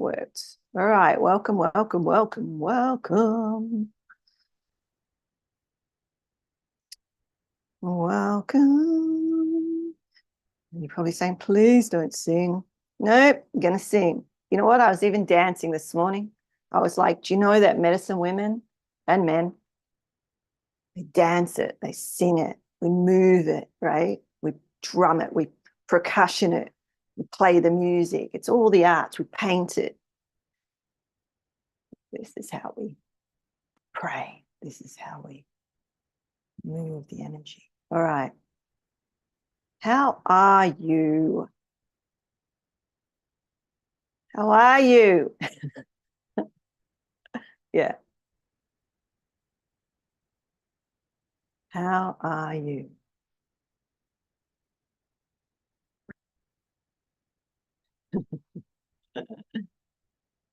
worked. All right, welcome, welcome, welcome, welcome. Welcome. You're probably saying, please don't sing. Nope, I'm going to sing. You know what? I was even dancing this morning. I was like, do you know that medicine women and men, they dance it, they sing it, we move it, right? We drum it, we percussion it, we play the music. It's all the arts, we paint it. This is how we pray. This is how we move the energy. All right. How are you? How are you? Yeah. How are you?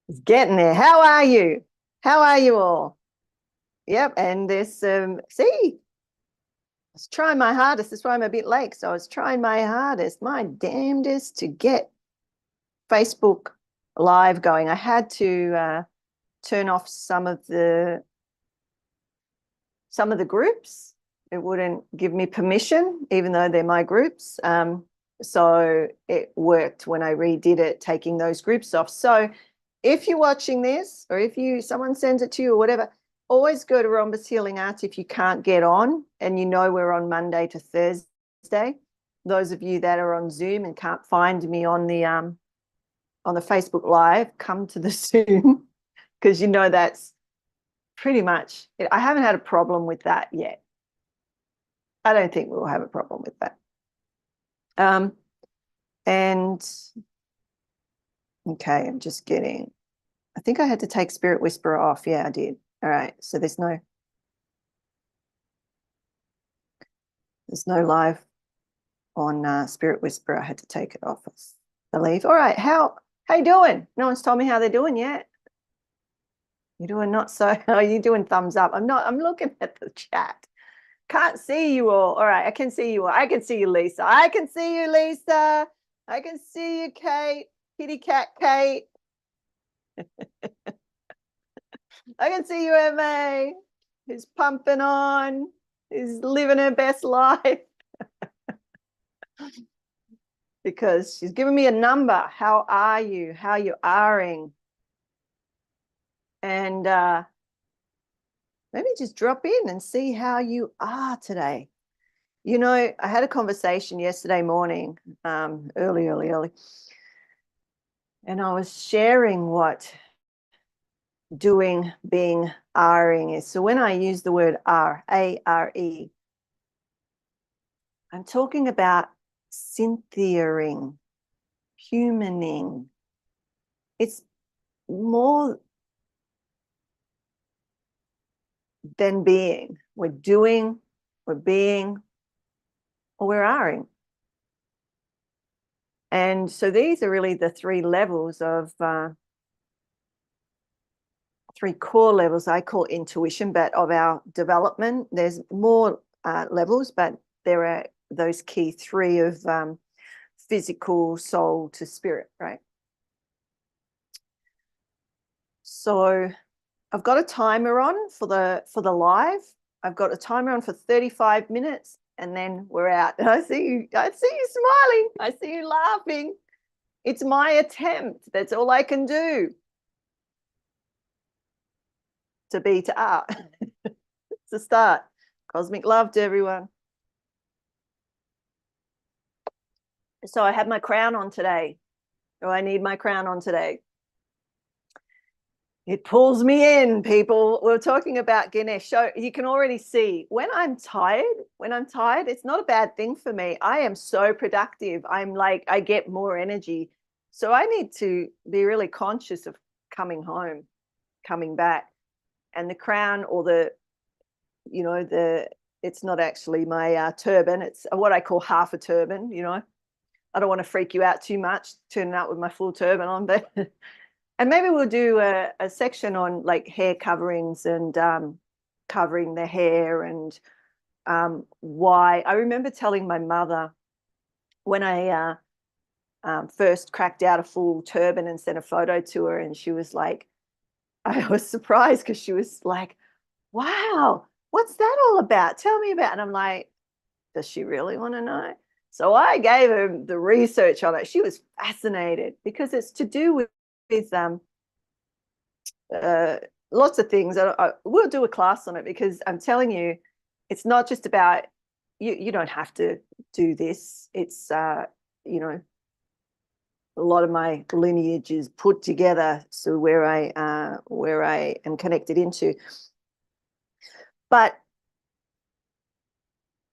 It's getting there. How are you? How are you all? Yep. And this, see, I was trying my hardest. That's why I'm a bit late. So I was trying my hardest, my damnedest to get Facebook Live going. I had to turn off some of the groups. It wouldn't give me permission, even though they're my groups. So it worked when I redid it, taking those groups off. So if you're watching this, or if someone sends it to you or whatever, always go to Rhombus Healing Arts if you can't get on, and you know we're on Monday to Thursday. Those of you that are on Zoom and can't find me on the Facebook Live, come to the Zoom, because you know that's pretty much it. I haven't had a problem with that yet. I don't think we'll have a problem with that. And okay, I'm just getting, I think I had to take Spirit Whisperer off. Yeah, I did. All right. So there's no live on Spirit Whisperer. I had to take it off, I believe. All right. How you doing? No one's told me how they're doing yet. You're doing not so. Are you doing thumbs up? I'm not. I'm looking at the chat. Can't see you all. All right. I can see you all. I can see you, Lisa. I can see you, Lisa. I can see you, Kate. Kitty cat Kate. I can see you, MA, who's pumping on, who's living her best life. Because she's giving me a number. How are you? How you are-ing? And maybe just drop in and see how you are today. You know, I had a conversation yesterday morning, early. And I was sharing what being, R-ing is. So when I use the word R, A-R-E, I'm talking about Cynthiaing, humaning. It's more than being. We're doing, we're being, or we're R-ing. And so these are really the three levels of, three core levels I call intuition, but of our development. There's more levels, but there are those key three of physical, soul to spirit, right? So I've got a timer on for the live. I've got a timer on for 35 minutes, and then we're out. And I see you smiling. I see you laughing. It's my attempt. That's all I can do. To be to art. It's a start. Cosmic love to everyone. So I have my crown on today. Do I need my crown on today? It pulls me in, people. We're talking about Ganesh. So you can already see when I'm tired, it's not a bad thing for me. I am so productive. I'm like, I get more energy. So I need to be really conscious of coming home, coming back. And the crown, or it's not actually my turban. It's what I call half a turban, you know. I don't want to freak you out too much, turning out with my full turban on, but and maybe we'll do a section on like hair coverings and covering the hair and why. I remember telling my mother when I first cracked out a full turban and sent a photo to her, and she was like, I was surprised because she was like, wow, what's that all about? Tell me about it. And I'm like, does she really want to know? So I gave her the research on it. She was fascinated because it's to do with lots of things. We'll do a class on it because I'm telling you, it's not just about you don't have to do this. It's you know, a lot of my lineage is put together, so where I am connected into. But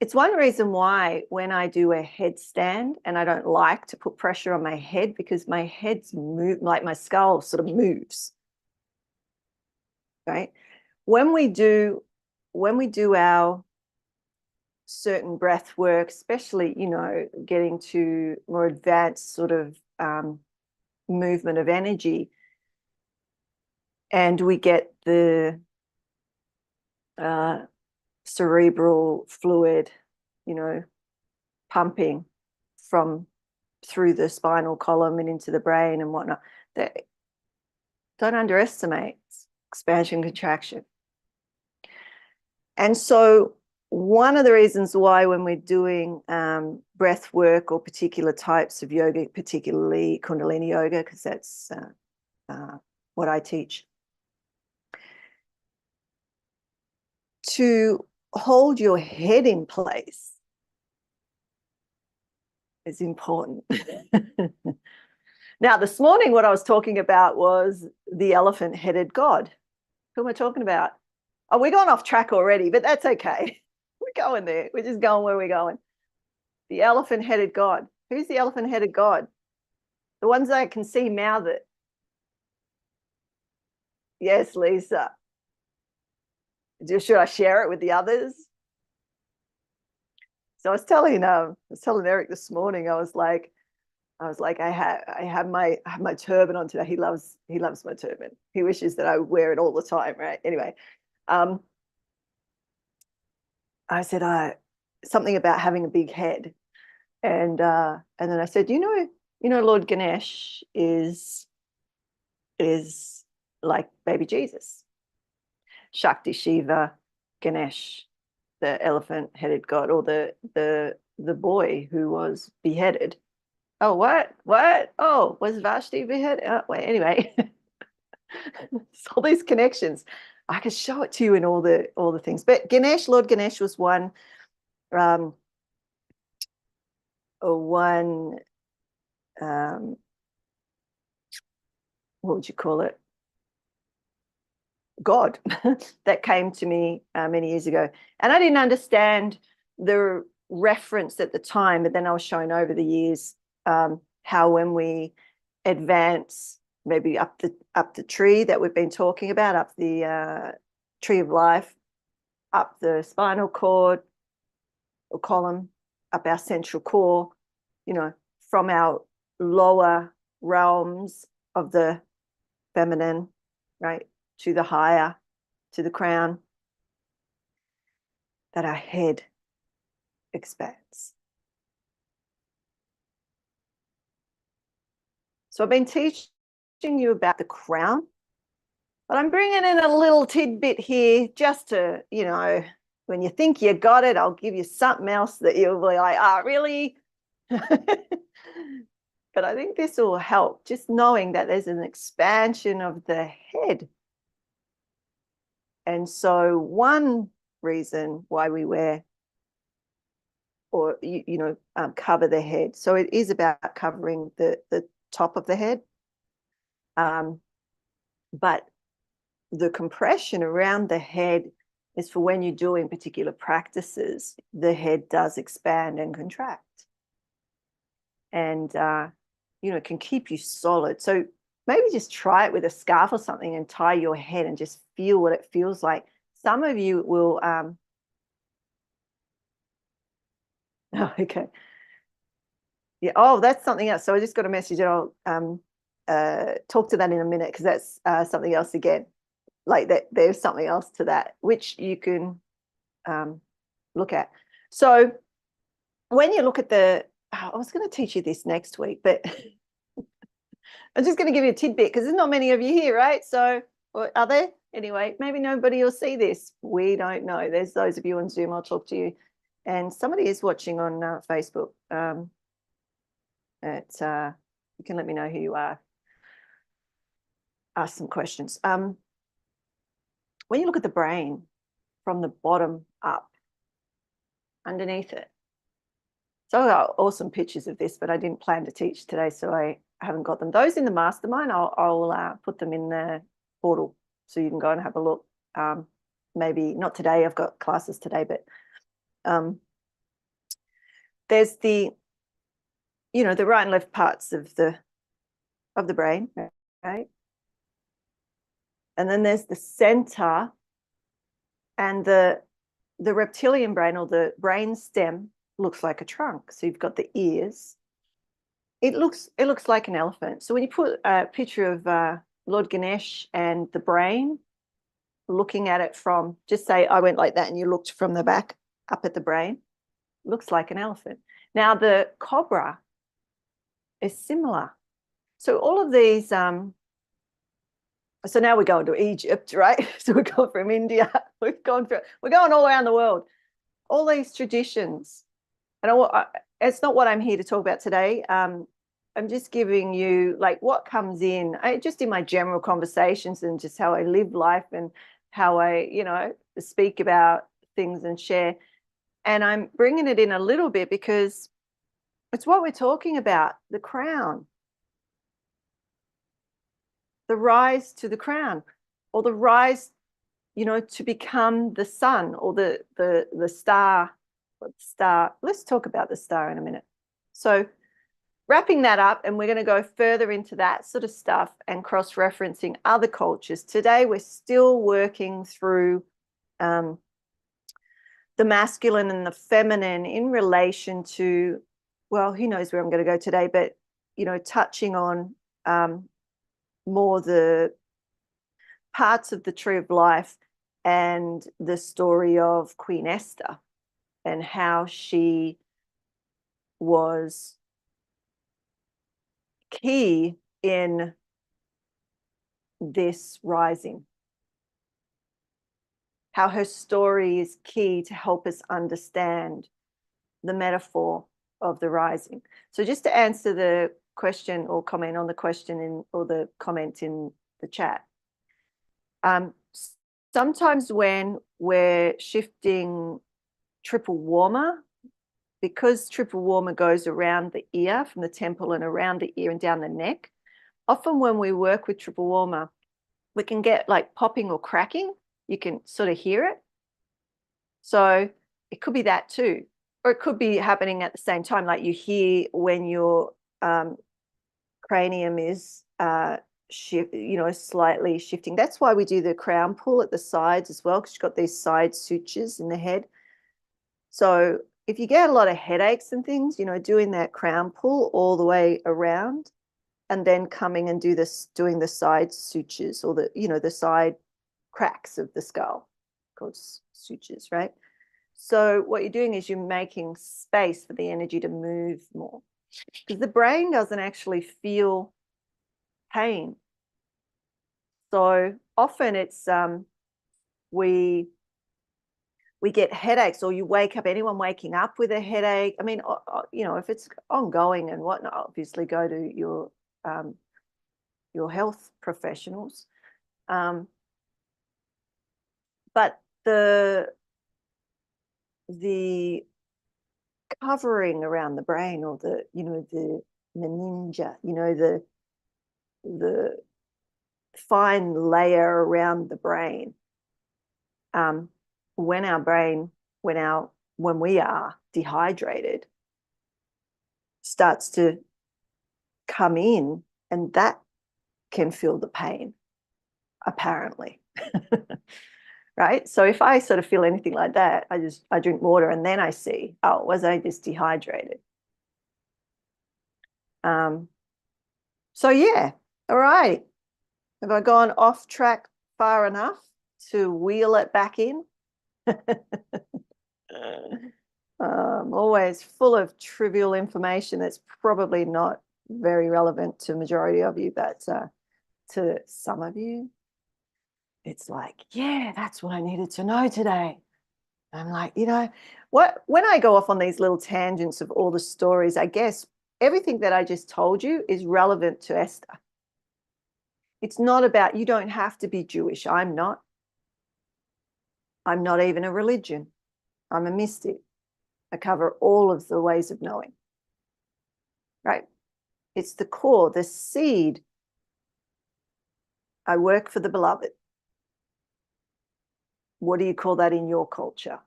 it's one reason why when I do a headstand, and I don't like to put pressure on my head because my head's move, like my skull sort of moves. Right? When we do our certain breath work, especially, you know, getting to more advanced sort of movement of energy, and we get the cerebral fluid, you know, pumping from through the spinal column and into the brain and whatnot. Don't underestimate expansion, contraction. And so one of the reasons why when we're doing breath work or particular types of yoga, particularly Kundalini yoga, because that's what I teach, to hold your head in place is important. Now, this morning, what I was talking about was the elephant-headed god. Who am I talking about? Oh, we're going off track already, but that's okay. We're going there. We're just going where we're going. The elephant-headed god. Who's the elephant-headed god? The ones that I can see mouth it. Yes, Lisa. Should I share it with the others? So I was telling Eric this morning, I was like, I have my turban on today. He loves my turban. He wishes that I would wear it all the time, right? Anyway, I said something about having a big head, and then I said, you know, Lord Ganesh is like baby Jesus, Shakti, Shiva, Ganesh, the elephant-headed god, or the boy who was beheaded. Oh, what? Oh, was Vashti beheaded? Oh, wait, anyway. So all these connections. I could show it to you in all the things. But Lord Ganesh was one um, what would you call it? God that came to me many years ago. And I didn't understand the reference at the time, but then I was shown over the years how when we advance maybe up the tree that we've been talking about, up the tree of life, up the spinal cord or column, up our central core, you know, from our lower realms of the feminine, right, to the higher, to the crown, that our head expands. So I've been teaching you about the crown, but I'm bringing in a little tidbit here just to, you know, when you think you got it, I'll give you something else that you'll be like, oh, really? But I think this will help, just knowing that there's an expansion of the head. And so one reason why we wear or, cover the head. So it is about covering the top of the head. But the compression around the head is for when you're doing particular practices, the head does expand and contract. And, it can keep you solid. So maybe just try it with a scarf or something and tie your head and just feel what it feels like. Some of you will, oh, okay. Yeah. Oh, that's something else. So I just got a message and I'll talk to that in a minute because that's something else again. Like that, there's something else to that which you can look at. So when you look at the I was going to teach you this next week, but I'm just going to give you a tidbit because there's not many of you here, right? So, or are there? Anyway, maybe nobody will see this. We don't know. There's those of you on Zoom. I'll talk to you. And somebody is watching on Facebook. You can let me know who you are. Ask some questions. When you look at the brain from the bottom up, underneath it. So I've got awesome pictures of this, but I didn't plan to teach today, so I haven't got them. Those in the mastermind, I'll put them in the portal so you can go and have a look. Maybe not today, I've got classes today, but there's the right and left parts of the brain, right? And then there's the center, and the reptilian brain, or the brain stem, looks like a trunk. So you've got the ears. It looks like an elephant. So when you put a picture of Lord Ganesh and the brain, looking at it from, just say I went like that and you looked from the back up at the brain, looks like an elephant. Now the cobra is similar. So all of these, so now we're going to Egypt, right? So we're going from India, we're going all around the world. All these traditions, and it's not what I'm here to talk about today. I'm just giving you like what comes in, just in my general conversations and just how I live life and how I, speak about things and share. And I'm bringing it in a little bit because it's what we're talking about, the crown, the rise to the crown, or the rise, to become the sun, or the star. Let's talk about the star in a minute. So wrapping that up, and we're going to go further into that sort of stuff and cross-referencing other cultures. Today, we're still working through the masculine and the feminine in relation to, well, who knows where I'm going to go today, but, touching on more the parts of the tree of life and the story of Queen Esther and how she was key in this rising, how her story is key to help us understand the metaphor of the rising. So just to answer the question or comment on the question or the comment in the chat, sometimes when we're shifting triple warmer, because triple warmer goes around the ear, from the temple and around the ear and down the neck, often when we work with triple warmer, we can get like popping or cracking. You can sort of hear it. So it could be that too. Or it could be happening at the same time, like you hear when your cranium is slightly shifting. That's why we do the crown pull at the sides as well, because you've got these side sutures in the head. So if you get a lot of headaches and things, doing that crown pull all the way around and then coming and doing the side sutures, or the side cracks of the skull, called sutures, right? So what you're doing is you're making space for the energy to move more, because the brain doesn't actually feel pain. So often it's we get headaches, or you wake up, anyone waking up with a headache. I mean, if it's ongoing and whatnot, obviously go to your health professionals. But the covering around the brain, or the meninge, the fine layer around the brain, when we are dehydrated, starts to come in, and that can feel the pain, apparently. Right? So if I sort of feel anything like that, I drink water, and then I see, oh, was I just dehydrated? So yeah, all right. Have I gone off track far enough to wheel it back in? Always full of trivial information that's probably not very relevant to majority of you, but to some of you, it's like, yeah, that's what I needed to know today. I'm like, when I go off on these little tangents of all the stories, I guess everything that I just told you is relevant to Esther. It's not about, you don't have to be Jewish. I'm not. I'm not even a religion. I'm a mystic. I cover all of the ways of knowing, right? It's the core, the seed. I work for the beloved. What do you call that in your culture?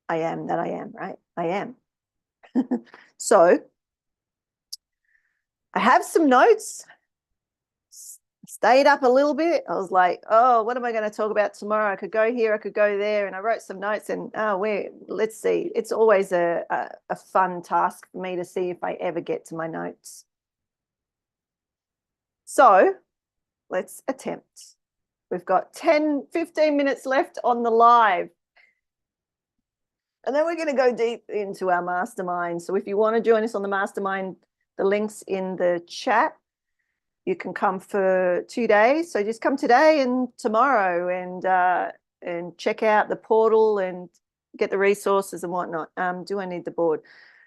I am that I am, right? I am. So I have some notes. Stayed up a little bit. I was like, oh, what am I going to talk about tomorrow? I could go here, I could go there. And I wrote some notes and let's see. It's always a fun task for me to see if I ever get to my notes. So let's attempt. We've got 10, 15 minutes left on the live. And then we're going to go deep into our mastermind. So if you want to join us on the mastermind, the link's in the chat. You can come for 2 days. So just come today and tomorrow and check out the portal and get the resources and whatnot. Do I need the board?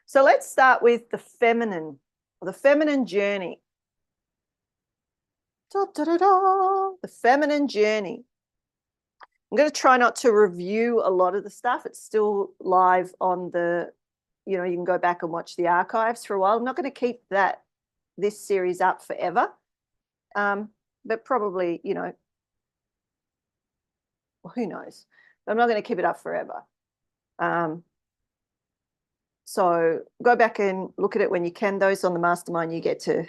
So let's start with the feminine journey. The feminine journey. I'm going to try not to review a lot of the stuff. It's still live on the, you can go back and watch the archives for a while. I'm not going to keep this series up forever. But probably, well, who knows? But I'm not going to keep it up forever. So go back and look at it when you can. Those on the mastermind, you get to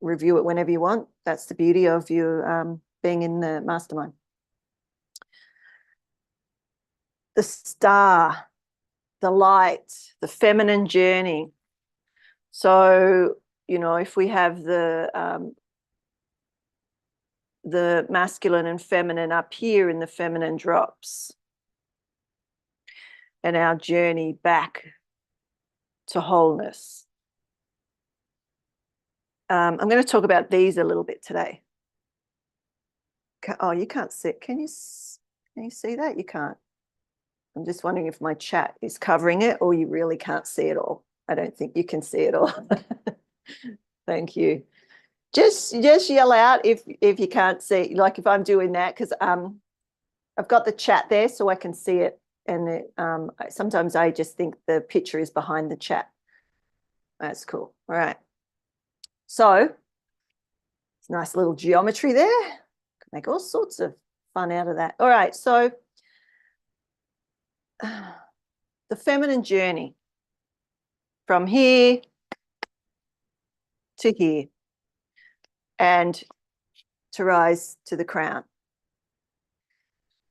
review it whenever you want. That's the beauty of you being in the mastermind. The star, the light, the feminine journey. So, if we have the masculine and feminine up here in the feminine drops and our journey back to wholeness. I'm going to talk about these a little bit today. Oh, you can't see it. Can you see that? You can't. I'm just wondering if my chat is covering it or you really can't see it all. I don't think you can see it all. Thank you. Just yell out if you can't see, like if I'm doing that, because I've got the chat there so I can see it. And sometimes I just think the picture is behind the chat. That's cool. All right. So it's nice little geometry there. Could make all sorts of fun out of that. All right. So the feminine journey from here to here and to rise to the crown.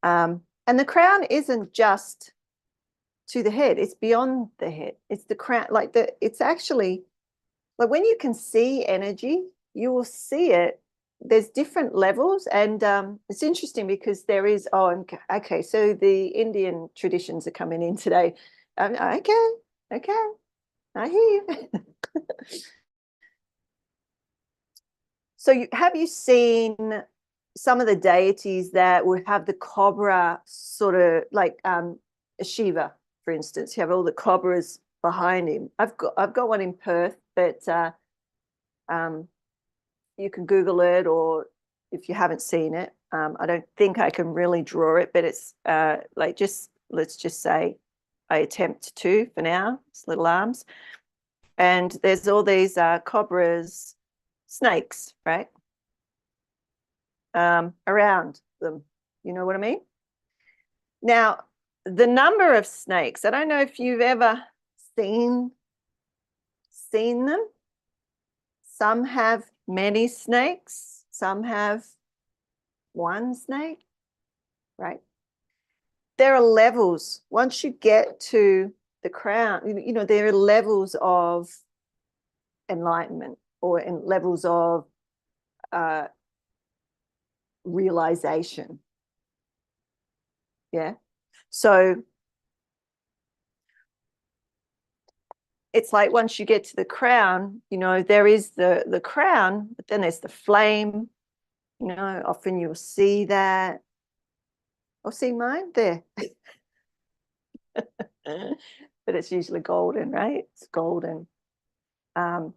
And the crown isn't just to the head, it's beyond the head. It's the crown, it's actually, like when you can see energy, you will see it. There's different levels. And it's interesting because there is, okay, so the Indian traditions are coming in today. Okay, I hear you. So have you seen some of the deities that would have the cobra sort of like Shiva, for instance? You have all the cobras behind him. I've got one in Perth, but you can Google it, or if you haven't seen it, I don't think I can really draw it, but it's let's just say I attempt to for now. It's little arms, and there's all these cobras, snakes, right? Around them. You know what I mean? Now, the number of snakes, I don't know if you've ever seen them. Some have many snakes, some have one snake, right? There are levels. Once you get to the crown, there are levels of enlightenment or in levels of realization. Yeah. So it's like once you get to the crown, you know, there is the crown, but then there's the flame. You know, often you'll see that. I'll see mine there. But it's usually golden, right? It's golden. When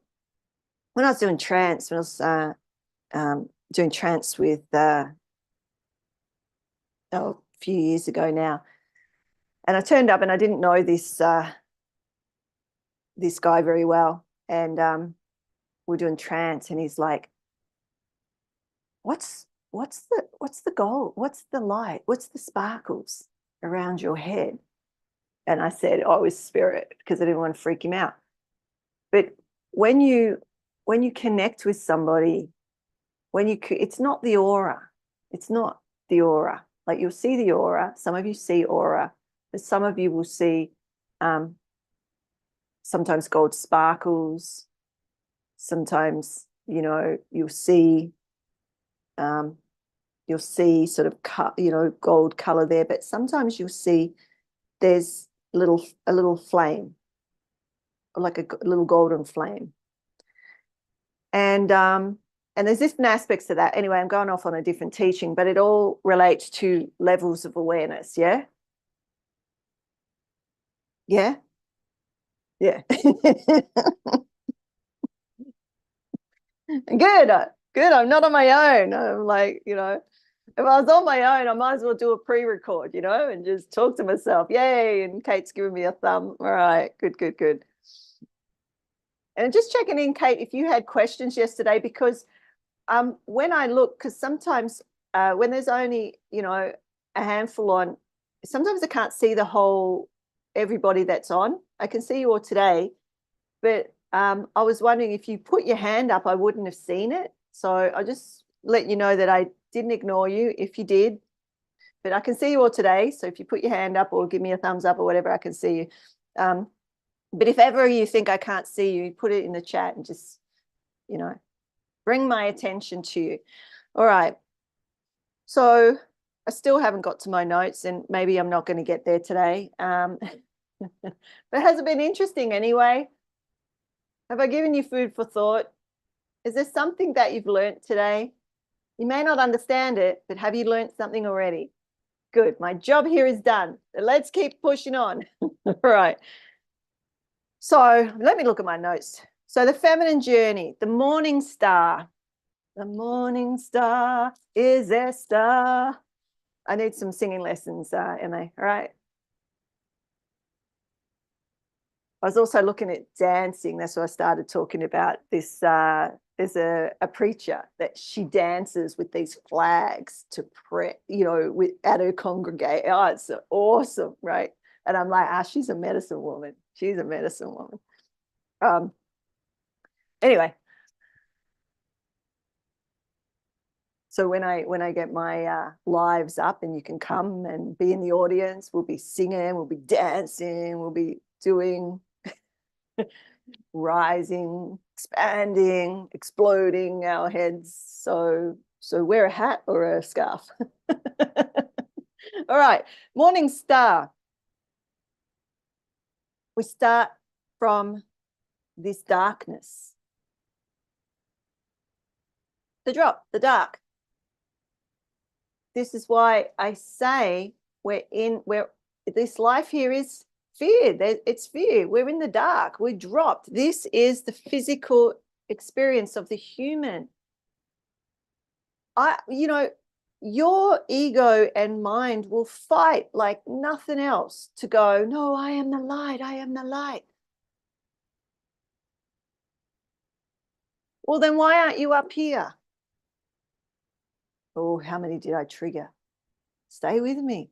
I was doing trance, when I was doing trance with a few years ago now, and I turned up and I didn't know this this guy very well, and we're doing trance, and he's like, what's the gold? What's the light? What's the sparkles around your head? And I said, oh, it's spirit, because I didn't want to freak him out. But when you connect with somebody, it's not the aura. It's not the aura. Like, you'll see the aura. Some of you see aura, but some of you will see sometimes gold sparkles. Sometimes, you know, you'll see sort of gold color there, but sometimes you'll see there's a little flame, like a little golden flame. And there's different aspects to that. Anyway, I'm going off on a different teaching, but it all relates to levels of awareness. Yeah. Yeah. Yeah. Good. I'm not on my own. I'm like, you know, if I was on my own, I might as well do a pre-record, you know, and just talk to myself. Yay. And Kate's giving me a thumb. All right. Good. And just checking in, Kate, if you had questions yesterday, because when I look, because sometimes when there's only, you know, a handful on, sometimes I can't see the whole, everybody that's on. I can see you all today, but I was wondering if you put your hand up, I wouldn't have seen it. So I'll just let you know that I didn't ignore you if you did, but I can see you all today. So if you put your hand up or give me a thumbs up or whatever, I can see you. But if ever you think I can't see you, put it in the chat and just, you know, bring my attention to you. All right. So I still haven't got to my notes, and maybe I'm not going to get there today. But has it been interesting anyway? Have I given you food for thought? Is there something that you've learned today? You may not understand it, but have you learned something already? Good. My job here is done. Let's keep pushing on. All right. So let me look at my notes. So the feminine journey, the morning star. The morning star is Esther. I need some singing lessons, Emma. All right. I was also looking at dancing. That's what I started talking about. This there's a preacher that she dances with these flags to pray, you know, at her congregation. Oh, it's awesome, right? And I'm like, she's a medicine woman. She's a medicine woman. Anyway, so when I get my lives up and you can come and be in the audience, we'll be singing, we'll be dancing, we'll be doing rising, expanding, exploding our heads. So wear a hat or a scarf. All right, morning star. We start from this darkness. The drop, the dark. This is why I say this life here is fear. It's fear. We're in the dark. We're dropped. This is the physical experience of the human. You know, your ego and mind will fight like nothing else to go, no, I am the light. I am the light. Well, then why aren't you up here? Oh, how many did I trigger? Stay with me.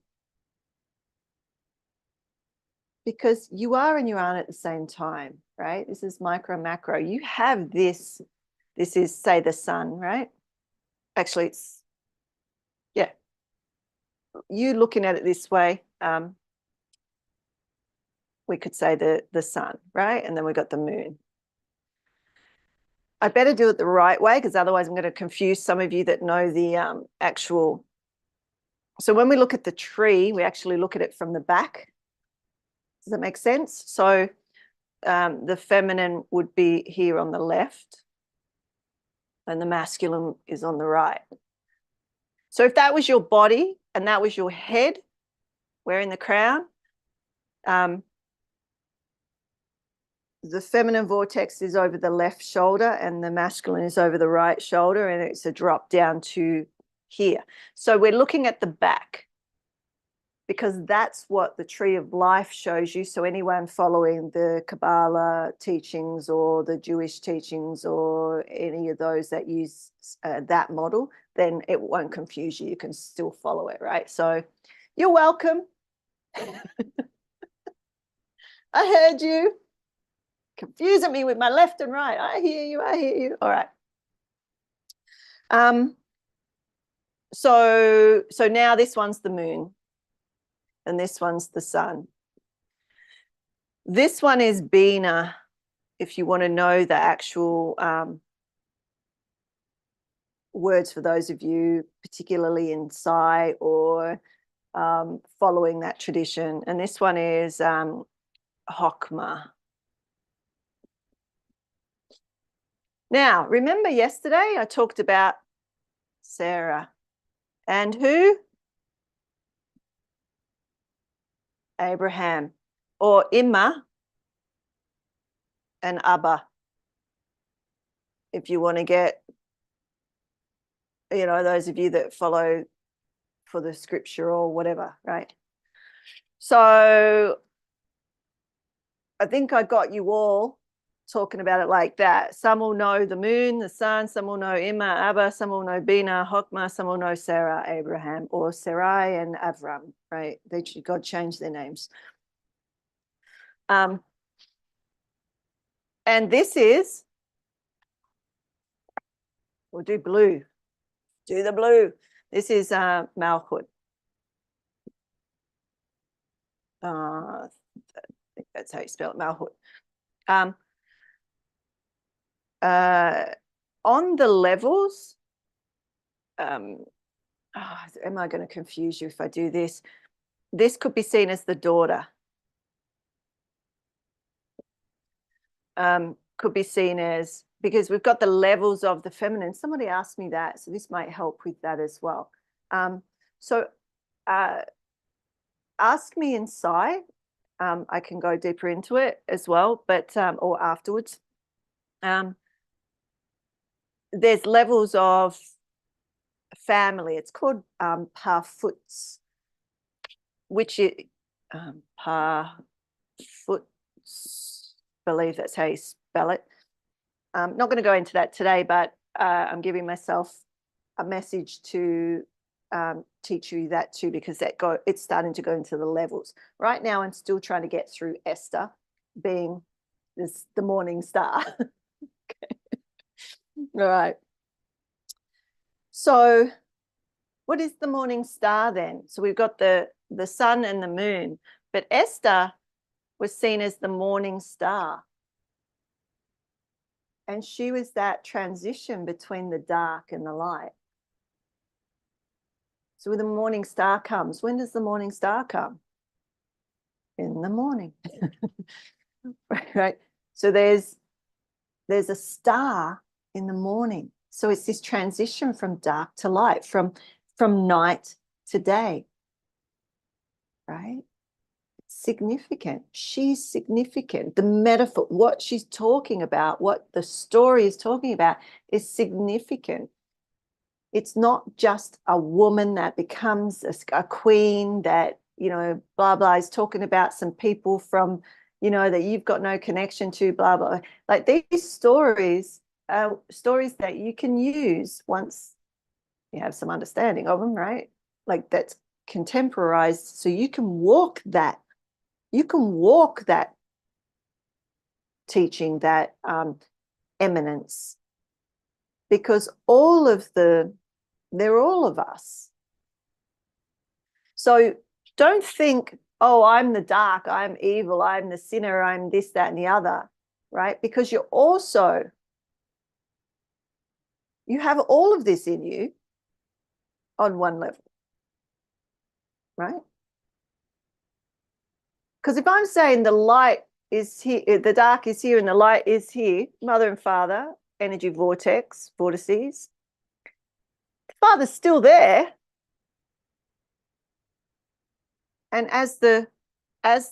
Because you are and you aren't at the same time, right? This is micro, macro. You have this. This is, say, the sun, right? Actually, it's, yeah. You looking at it this way, we could say the sun, right? And then we got the moon. I better do it the right way, because otherwise I'm going to confuse some of you that know the actual. So when we look at the tree, we actually look at it from the back. Does that make sense? So the feminine would be here on the left and the masculine is on the right. So if that was your body and that was your head wearing the crown, the feminine vortex is over the left shoulder and the masculine is over the right shoulder, and it's a drop down to here. So we're looking at the back because that's what the tree of life shows you. So anyone following the Kabbalah teachings or the Jewish teachings or any of those that use that model, then it won't confuse you. You can still follow it, right? So you're welcome. I heard you. Confusing me with my left and right. I hear you. I hear you. All right. So now this one's the moon and this one's the sun. This one is Bina, if you want to know the actual words for those of you, particularly in Sai or following that tradition. And this one is Hokmah. Now, remember yesterday I talked about Sarah and who? Abraham, or Imma and Abba, if you want to get, you know, those of you that follow for the scripture or whatever, right? So I think I got you all talking about it like that. Some will know the moon, the sun, some will know Imma, Abba, some will know Bina, Hokmah, some will know Sarah, Abraham, or Sarai and Avram, right? God changed their names. And this is, we'll do blue. Do the blue. This is Malchut. I think that's how you spell it, Malchut. On the levels, am I going to confuse you if I do this? This could be seen as the daughter. Could be seen as, because we've got the levels of the feminine. Somebody asked me that, so this might help with that as well. Ask me inside. I can go deeper into it as well, but or afterwards. There's levels of family. It's called Parfuts, which is Parfuts. Believe that's how you spell it. I'm not going to go into that today, but I'm giving myself a message to teach you that too, because it's starting to go into the levels. Right now, I'm still trying to get through Esther being the morning star. Okay. All right. So what is the morning star then? So we've got the sun and the moon, but Esther was seen as the morning star. And she was that transition between the dark and the light. So when the morning star comes, when does the morning star come? In the morning. Right? So there's a star in the morning. So it's this transition from dark to light, from night to day. Right? It's significant. She's significant. The metaphor, what she's talking about, what the story is talking about is significant. It's not just a woman that becomes a queen that, you know, blah, blah, is talking about some people from, you know, that you've got no connection to, blah, blah. Like these stories are stories that you can use once you have some understanding of them, right? Like that's contemporized. So you can walk that. You can walk that teaching, that eminence, because they're all of us. So don't think, oh, I'm the dark, I'm evil, I'm the sinner, I'm this, that, and the other, right? Because you have all of this in you on one level, right? Because if I'm saying the light is here, the dark is here and the light is here, mother and father, energy vortices. The father's still there. And as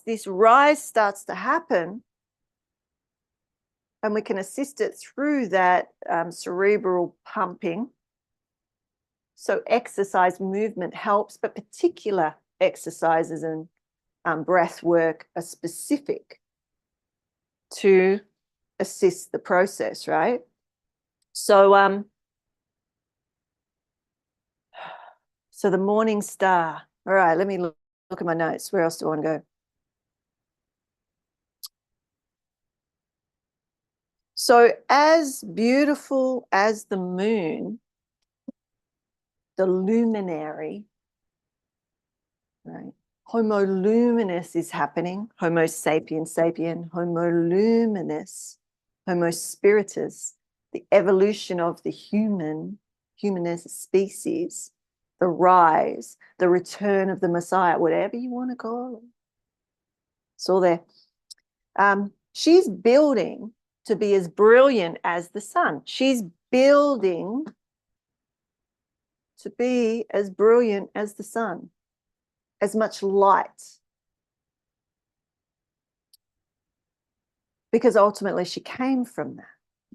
this rise starts to happen, and we can assist it through that cerebral pumping. So exercise, movement helps, but particular exercises and breath work are specific to assist the process, right? So, so the morning star. All right, let me look at my notes. Where else do I want to go? So as beautiful as the moon, the luminary, right? Homo luminous is happening. Homo sapiens sapien, Homo luminous, Homo spiritus, the evolution of the humanist species, the rise, the return of the Messiah, whatever you want to call it. It's all there. She's building to be as brilliant as the sun. She's building to be as brilliant as the sun, as much light. Because ultimately she came from that.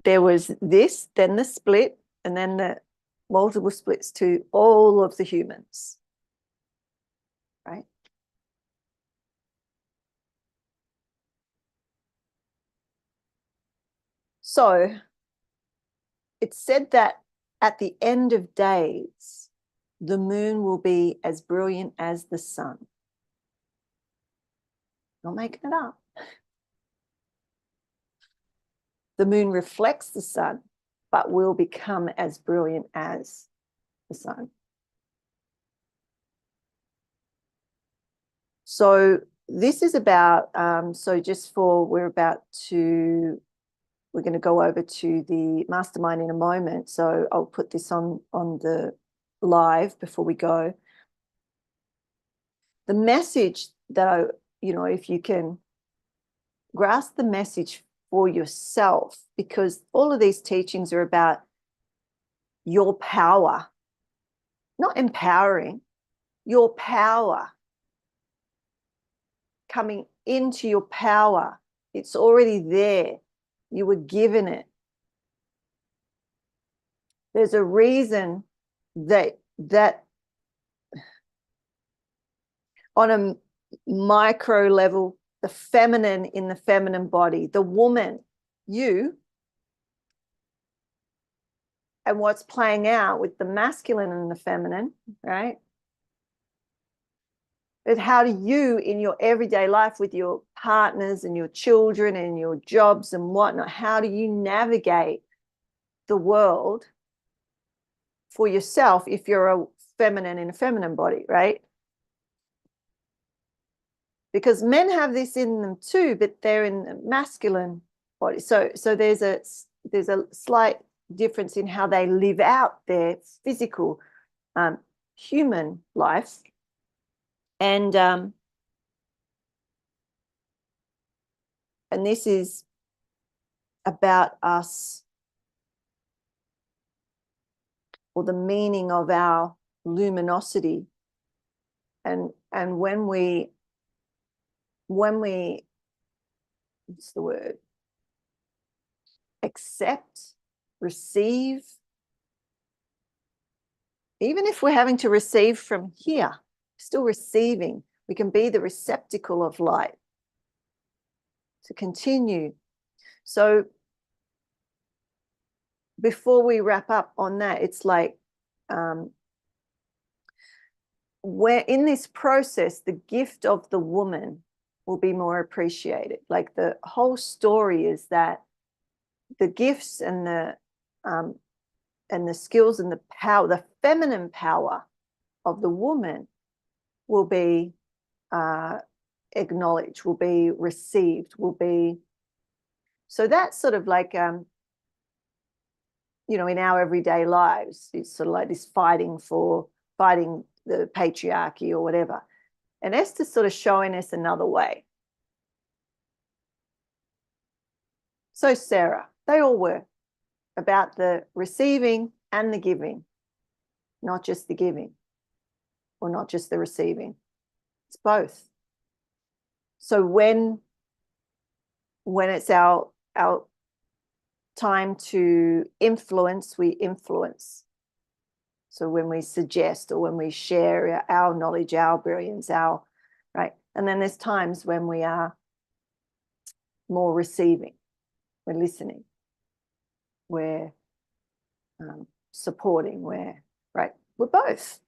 There was this, then the split, and then the multiple splits to all of the humans, right? So it's said that at the end of days, the moon will be as brilliant as the sun. Not making it up. The moon reflects the sun, but will become as brilliant as the sun. So this is about, so just for, we're going to go over to the mastermind in a moment. So I'll put this on the live before we go. The message that if you can grasp the message for yourself, because all of these teachings are about your power, not empowering, your power, coming into your power. It's already there. You were given it. There's a reason that on a micro level, the feminine in the feminine body, the woman, you, and what's playing out with the masculine and the feminine, right? But how do you, in your everyday life with your partners and your children and your jobs and whatnot, how do you navigate the world for yourself if you're a feminine in a feminine body, right? Because men have this in them too, but they're in the masculine body. So there's a slight difference in how they live out their physical human life. And this is about us, or the meaning of our luminosity. And when we what's the word? Accept, receive, even if we're having to receive from here, still receiving, we can be the receptacle of light to continue. So before we wrap up on that, it's like where in this process, the gift of the woman will be more appreciated. Like the whole story is that the gifts and the skills and the power, the feminine power of the woman will be acknowledged, will be received, will be. So that's sort of like, in our everyday lives, it's sort of like this fighting the patriarchy or whatever. And Esther's sort of showing us another way. So Sarah, they all were about the receiving and the giving, not just the giving or not just the receiving. It's both. So when it's our time to influence, we influence. So when we suggest or when we share our knowledge, our brilliance, right? And then there's times when we are more receiving, we're listening, we're supporting, we're both.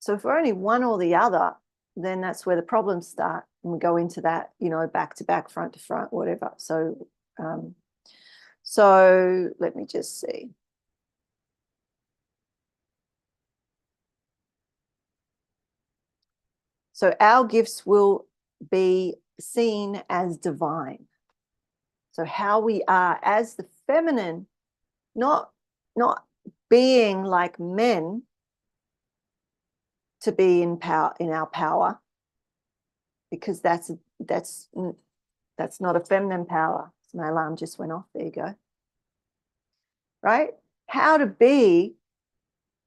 So if we're only one or the other, then that's where the problems start. And we go into that, back to back, front to front, whatever. So let me just see. So our gifts will be seen as divine. So how we are as the feminine, not being like men to be in our power, because that's not a feminine power. My alarm just went off. There you go. Right? How to be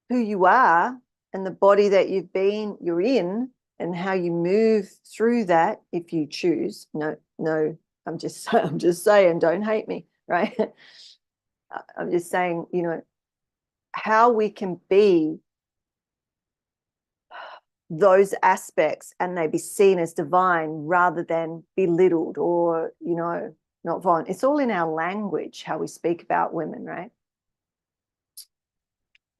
who you are and the body that you're in, and how you move through that if you choose. No, I'm just saying, don't hate me, right? I'm just saying, how we can be those aspects and they be seen as divine rather than belittled or, not violent. It's all in our language, how we speak about women, right?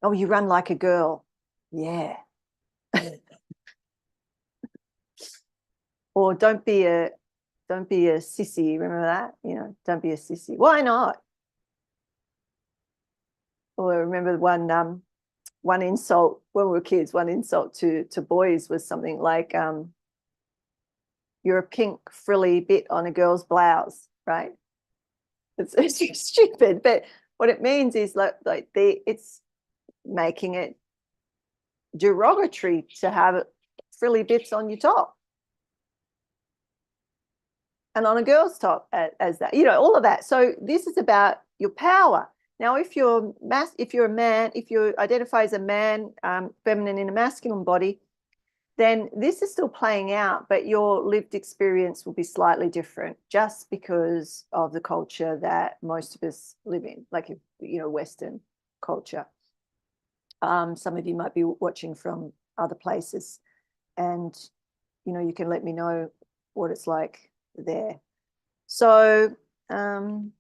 Oh, you run like a girl. Yeah. Or don't be a sissy. Remember that? Don't be a sissy. Why not? Or remember one insult when we were kids, one insult to boys was something like, you're a pink frilly bit on a girl's blouse, right? It's stupid, but what it means is it's making it derogatory to have frilly bits on your top and on a girl's top as that, all of that. So this is about your power. Now, if you're a man, if you identify as a man, feminine in a masculine body, then this is still playing out, but your lived experience will be slightly different just because of the culture that most of us live in, like, Western culture. Some of you might be watching from other places, and, you can let me know what it's like there. So I'm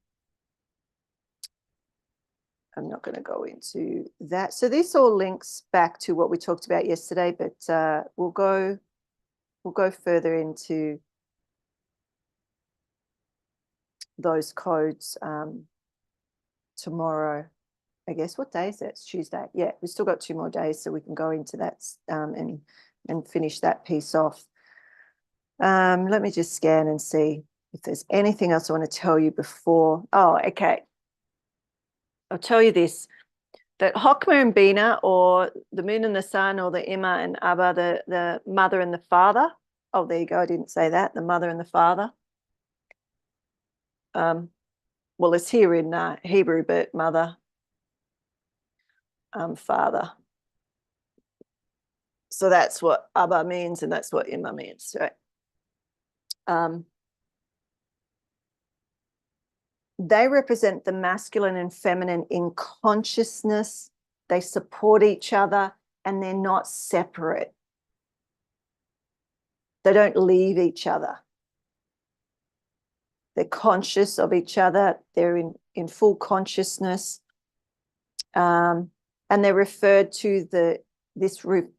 not going to go into that. So this all links back to what we talked about yesterday, but we'll go further into those codes tomorrow. I guess, what day is it? It's Tuesday. Yeah, we've still got 2 more days, so we can go into that and finish that piece off. Let me just scan and see if there's anything else I want to tell you before. Oh, okay. I'll tell you this, that Hokmah and Bina, or the moon and the sun, or the Ima and Abba, the mother and the father. Oh, there you go. I didn't say that. The mother and the father. Well, it's here in Hebrew, but mother, father. So that's what Abba means, and that's what Ima means, right? They represent the masculine and feminine in consciousness. They support each other, and they're not separate. They don't leave each other. They're conscious of each other. They're in full consciousness. And they're referred to this root.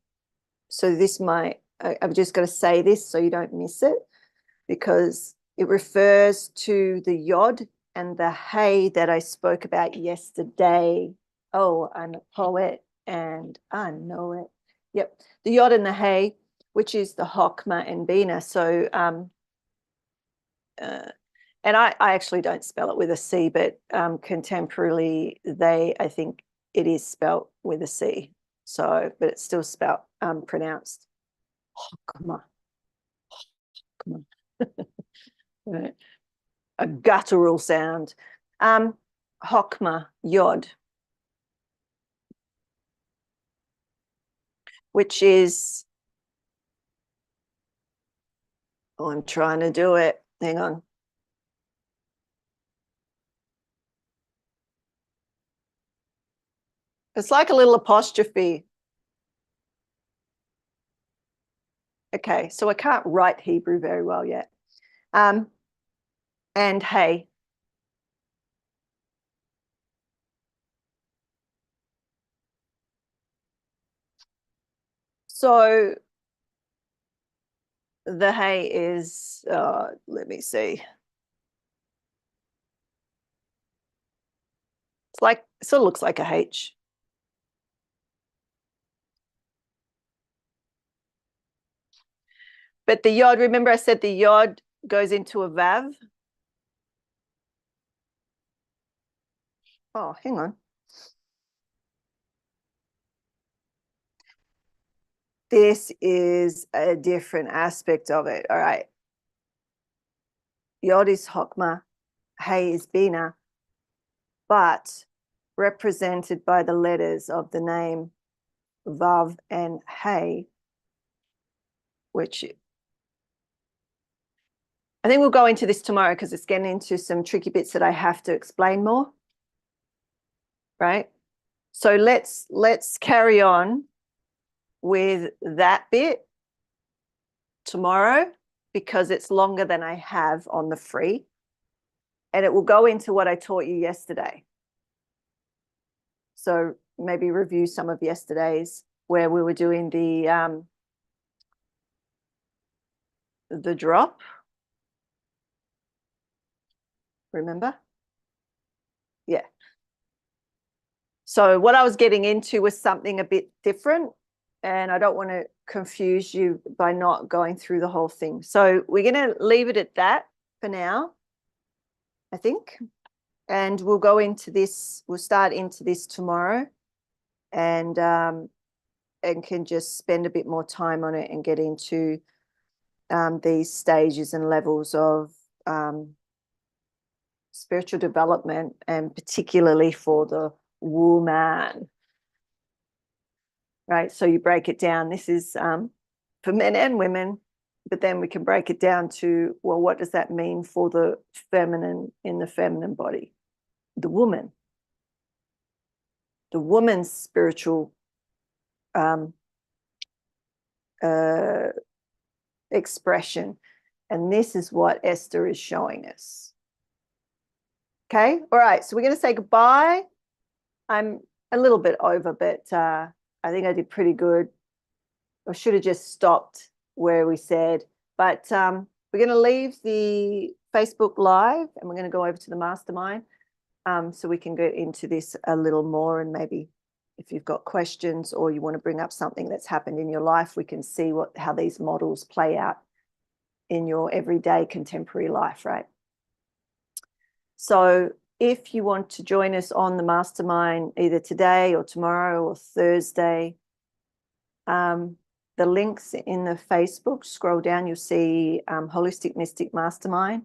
So I've just got to say this so you don't miss it, because it refers to the yod and the hay that I spoke about yesterday. Oh, I'm a poet and I know it. Yep. The yod and the hay, which is the Hokmah and Bina. So, and I actually don't spell it with a C, but contemporarily I think it is spelt with a C. So, but it's still spelt, pronounced Hokmah. Hokma. Right. A guttural sound. Hokma, yod, which is, oh, I'm trying to do it. Hang on. It's like a little apostrophe. Okay, so I can't write Hebrew very well yet. And hey. So the hey is, let me see. It's like, it sort of looks like a H. But the yod, remember I said the yod goes into a vav? Oh, hang on. This is a different aspect of it. All right. Yod is Hokmah, Hey is Bina, but represented by the letters of the name Vav and Hey, which I think we'll go into this tomorrow because it's getting into some tricky bits that I have to explain more. Right? So let's carry on with that bit tomorrow because it's longer than I have on the free. And it will go into what I taught you yesterday. So maybe review some of yesterday's where we were doing the drop. Remember? Yeah. So what I was getting into was something a bit different, and I don't want to confuse you by not going through the whole thing. So we're going to leave it at that for now, I think. And we'll go into this, we'll start into this tomorrow and can just spend a bit more time on it and get into these stages and levels of spiritual development, and particularly for the woman. Right, so you break it down. This is for men and women, but then we can break it down to, well, what does that mean for the feminine in the feminine body? The woman's spiritual expression. And this is what Esther is showing us. Okay, all right, so we're going to say goodbye. I'm a little bit over, but I think I did pretty good. I should have just stopped where we said, but we're going to leave the Facebook Live and we're going to go over to the Mastermind so we can get into this a little more, and maybe if you've got questions or you want to bring up something that's happened in your life, we can see how these models play out in your everyday contemporary life, right? So if you want to join us on the Mastermind either today or tomorrow or Thursday, the links in the Facebook, scroll down, you'll see Holistic Mystic Mastermind.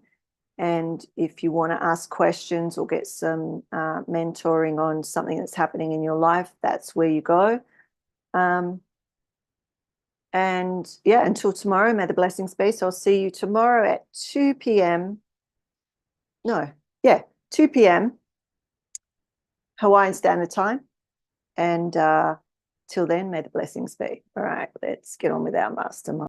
And if you want to ask questions or get some mentoring on something that's happening in your life, that's where you go. And yeah, until tomorrow, may the blessings be. So I'll see you tomorrow at 2 p.m. No, yeah, 2 p.m. Hawaiian Standard Time. And till then, may the blessings be. All right, let's get on with our mastermind.